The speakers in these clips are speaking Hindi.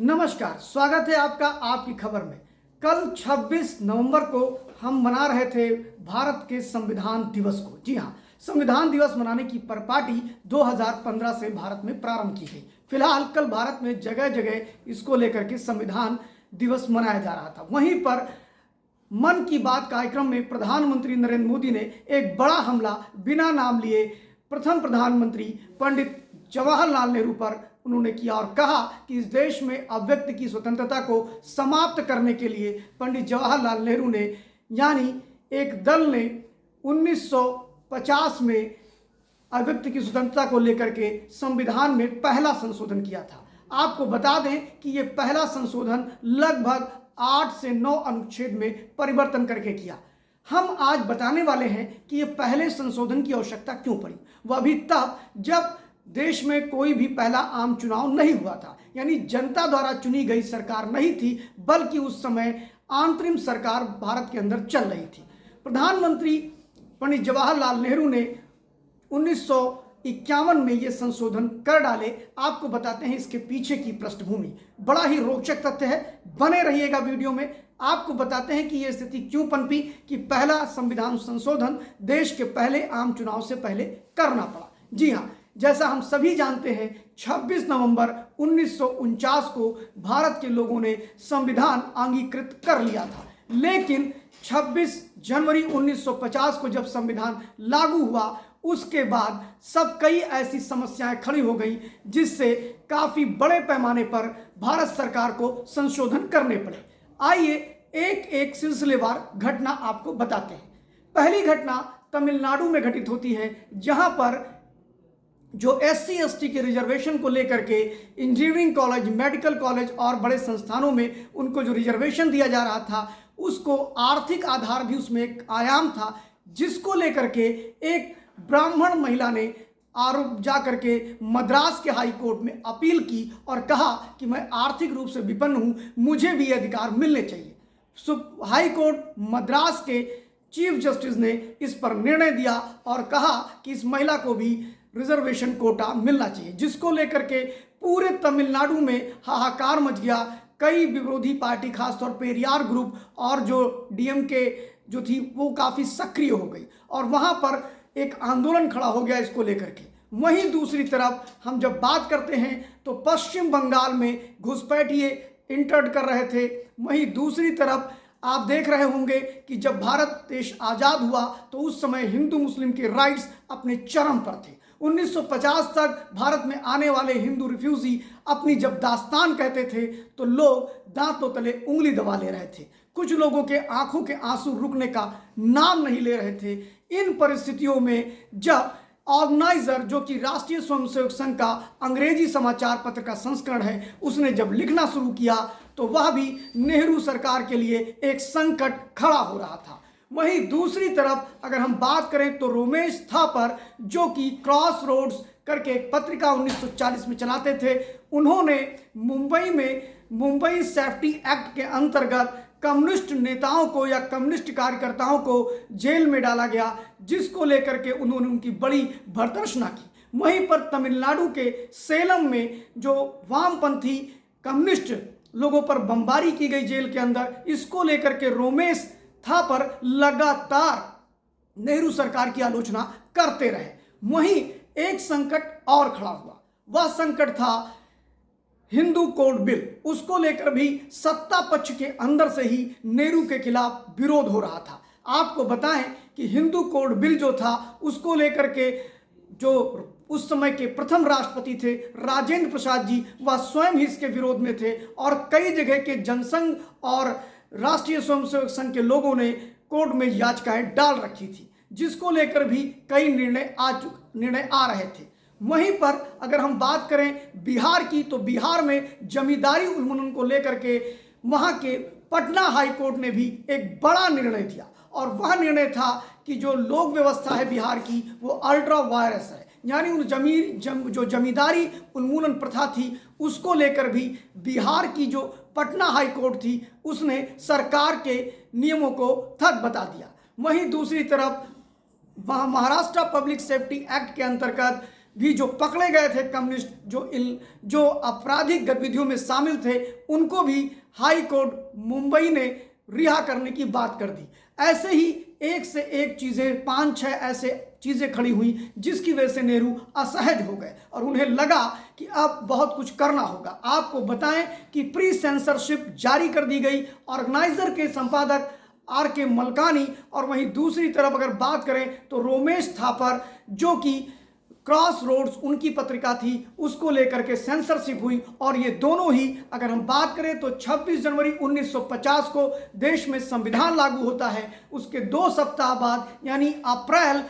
नमस्कार, स्वागत है आपका आपकी खबर में। कल 26 नवंबर को हम मना रहे थे भारत के संविधान दिवस को। जी हाँ, संविधान दिवस मनाने की परिपाटी 2015 से भारत में प्रारंभ की गई। फिलहाल कल भारत में जगह जगह इसको लेकर के संविधान दिवस मनाया जा रहा था। वहीं पर मन की बात कार्यक्रम में प्रधानमंत्री नरेंद्र मोदी ने एक बड़ा हमला बिना नाम लिए प्रथम प्रधानमंत्री पंडित जवाहरलाल नेहरू पर उन्होंने किया और कहा कि इस देश में अभिव्यक्ति की स्वतंत्रता को समाप्त करने के लिए पंडित जवाहरलाल नेहरू ने यानी एक दल ने 1950 में अभिव्यक्ति की स्वतंत्रता को लेकर के संविधान में पहला संशोधन किया था। आपको बता दें कि ये पहला संशोधन लगभग 8 से 9 अनुच्छेद में परिवर्तन करके किया। हम आज बताने वाले हैं कि ये पहले संशोधन की आवश्यकता क्यों पड़ी। वह भी तब जब देश में कोई भी पहला आम चुनाव नहीं हुआ था, यानी जनता द्वारा चुनी गई सरकार नहीं थी, बल्कि उस समय अंतरिम सरकार भारत के अंदर चल रही थी। प्रधानमंत्री पंडित जवाहरलाल नेहरू ने 1951 में ये संशोधन कर डाले। आपको बताते हैं इसके पीछे की पृष्ठभूमि, बड़ा ही रोचक तथ्य है, बने रहिएगा वीडियो में। आपको बताते हैं कि ये स्थिति क्यों पनपी कि पहला संविधान संशोधन देश के पहले आम चुनाव से पहले करना पड़ा। जी हाँ, जैसा हम सभी जानते हैं 26 नवंबर 1949 को भारत के लोगों ने संविधान अंगीकृत कर लिया था, लेकिन 26 जनवरी 1950 को जब संविधान लागू हुआ उसके बाद कई ऐसी समस्याएं खड़ी हो गई जिससे काफी बड़े पैमाने पर भारत सरकार को संशोधन करने पड़े। आइए एक एक सिलसिलेवार घटना आपको बताते हैं। पहली घटना तमिलनाडु में घटित होती है, जहां पर जो SC ST के रिजर्वेशन को लेकर के इंजीनियरिंग कॉलेज, मेडिकल कॉलेज और बड़े संस्थानों में उनको जो रिजर्वेशन दिया जा रहा था उसको आर्थिक आधार भी उसमें एक आयाम था, जिसको लेकर के एक ब्राह्मण महिला ने आरोप जा करके मद्रास के हाई कोर्ट में अपील की और कहा कि मैं आर्थिक रूप से विपन्न हूं, मुझे भी अधिकार मिलने चाहिए। हाई कोर्ट मद्रास के चीफ जस्टिस ने इस पर निर्णय दिया और कहा कि इस महिला को भी रिजर्वेशन कोटा मिलना चाहिए, जिसको लेकर के पूरे तमिलनाडु में हाहाकार मच गया। कई विरोधी पार्टी, खासतौर पर पेरियार ग्रुप और जो DMK जो थी वो काफ़ी सक्रिय हो गई और वहाँ पर एक आंदोलन खड़ा हो गया इसको लेकर के। वहीं दूसरी तरफ हम जब बात करते हैं तो पश्चिम बंगाल में घुसपैठिए इंटर्ड कर रहे थे। वहीं दूसरी तरफ आप देख रहे होंगे कि जब भारत देश आज़ाद हुआ तो उस समय हिंदू मुस्लिम के राइट्स अपने चरम पर थे। 1950 तक भारत में आने वाले हिंदू रिफ्यूजी अपनी जब दास्तान कहते थे तो लोग दांतों तले उंगली दबा ले रहे थे। कुछ लोगों के आंखों के आंसू रुकने का नाम नहीं ले रहे थे। इन परिस्थितियों में जब ऑर्गेनाइजर, जो कि राष्ट्रीय स्वयंसेवक संघ का अंग्रेजी समाचार पत्र का संस्करण है, उसने जब लिखना शुरू किया तो वह भी नेहरू सरकार के लिए एक संकट खड़ा हो रहा था। वहीं दूसरी तरफ अगर हम बात करें तो रोमेश थापर, जो कि क्रॉस रोड्स करके एक पत्रिका 1940 में चलाते थे, उन्होंने मुंबई में मुंबई सेफ्टी एक्ट के अंतर्गत कम्युनिस्ट नेताओं को या कम्युनिस्ट कार्यकर्ताओं को जेल में डाला गया, जिसको लेकर के उन्होंने उनकी बड़ी भर्त्सना की। वहीं पर तमिलनाडु के सेलम में जो वामपंथी कम्युनिस्ट लोगों पर बमबारी की गई जेल के अंदर, इसको लेकर के रोमेश थापर लगातार नेहरू सरकार की आलोचना करते रहे। वहीं एक संकट और खड़ा हुआ, वह संकट था हिंदू कोड बिल। उसको लेकर भी सत्ता पक्ष के अंदर से ही नेहरू के खिलाफ विरोध हो रहा था। आपको बताएं कि हिंदू कोड बिल जो था उसको लेकर के जो उस समय के प्रथम राष्ट्रपति थे राजेंद्र प्रसाद जी, वह स्वयं ही इसके विरोध में थे और कई जगह के जनसंघ और राष्ट्रीय स्वयंसेवक संघ के लोगों ने कोर्ट में याचिकाएं डाल रखी थी, जिसको लेकर भी कई निर्णय आ रहे थे। वहीं पर अगर हम बात करें बिहार की, तो बिहार में जमींदारी उन्मूलन को लेकर के वहां के पटना हाई कोर्ट ने भी एक बड़ा निर्णय दिया और वह निर्णय था कि जो लोक व्यवस्था है बिहार की वो अल्ट्रा वायरस है, यानी उन जो जमींदारी उन्मूलन प्रथा थी उसको लेकर भी बिहार की जो पटना हाई कोर्ट थी उसने सरकार के नियमों को थक बता दिया। वहीं दूसरी तरफ महाराष्ट्र पब्लिक सेफ्टी एक्ट के अंतर्गत भी जो पकड़े गए थे कम्युनिस्ट, जो आपराधिक गतिविधियों में शामिल थे, उनको भी हाई कोर्ट मुंबई ने रिहा करने की बात कर दी। ऐसे ही एक से एक चीज़ें, 5-6 ऐसे चीज़ें खड़ी हुई जिसकी वजह से नेहरू असहज हो गए और उन्हें लगा कि अब बहुत कुछ करना होगा। आपको बताएं कि प्री सेंसरशिप जारी कर दी गई। ऑर्गेनाइजर के संपादक R.K. मलकानी और वहीं दूसरी तरफ अगर बात करें तो रोमेश थापर, जो कि क्रॉस रोड्स उनकी पत्रिका थी, उसको लेकर के सेंसरशिप हुई। और ये दोनों ही, अगर हम बात करें तो 26 जनवरी 1950 को देश में संविधान लागू होता है। उसके 2 सप्ताह बाद यानी अप्रैल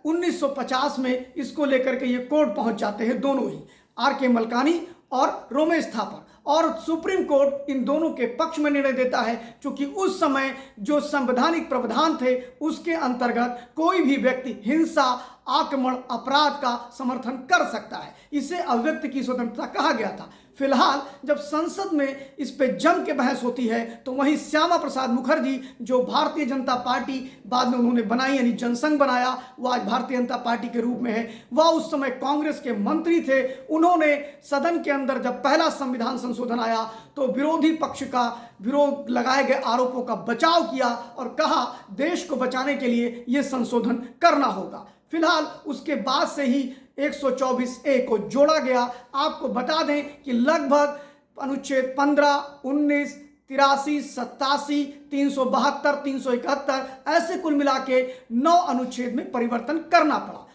1950 में इसको लेकर के ये कोर्ट पहुंच जाते हैं, दोनों ही, R.K. मलकानी और रोमेश थापर। और सुप्रीम कोर्ट इन दोनों के पक्ष में निर्णय देता है, क्योंकि उस समय जो संवैधानिक प्रावधान थे उसके अंतर्गत कोई भी व्यक्ति हिंसा, आक्रमण, अपराध का समर्थन कर सकता है। इसे अभिव्यक्ति की स्वतंत्रता कहा गया था। फिलहाल जब संसद में इस पे जम के बहस होती है तो वहीं श्यामा प्रसाद मुखर्जी, जो भारतीय जनता पार्टी बाद में उन्होंने बनाई यानी जनसंघ बनाया, वो आज भारतीय जनता पार्टी के रूप में है, वह उस समय कांग्रेस के मंत्री थे। उन्होंने सदन के अंदर जब पहला संविधान संशोधन आया तो विरोधी पक्ष का विरोध लगाए गए आरोपों का बचाव किया और कहा देश को बचाने के लिए यह संशोधन करना होगा। फिलहाल उसके बाद से ही 124A को जोड़ा गया। आपको बता दें कि लगभग अनुच्छेद 15, 19, 83, 87, 372, 371 ऐसे कुल मिला के 9 अनुच्छेद में परिवर्तन करना पड़ा।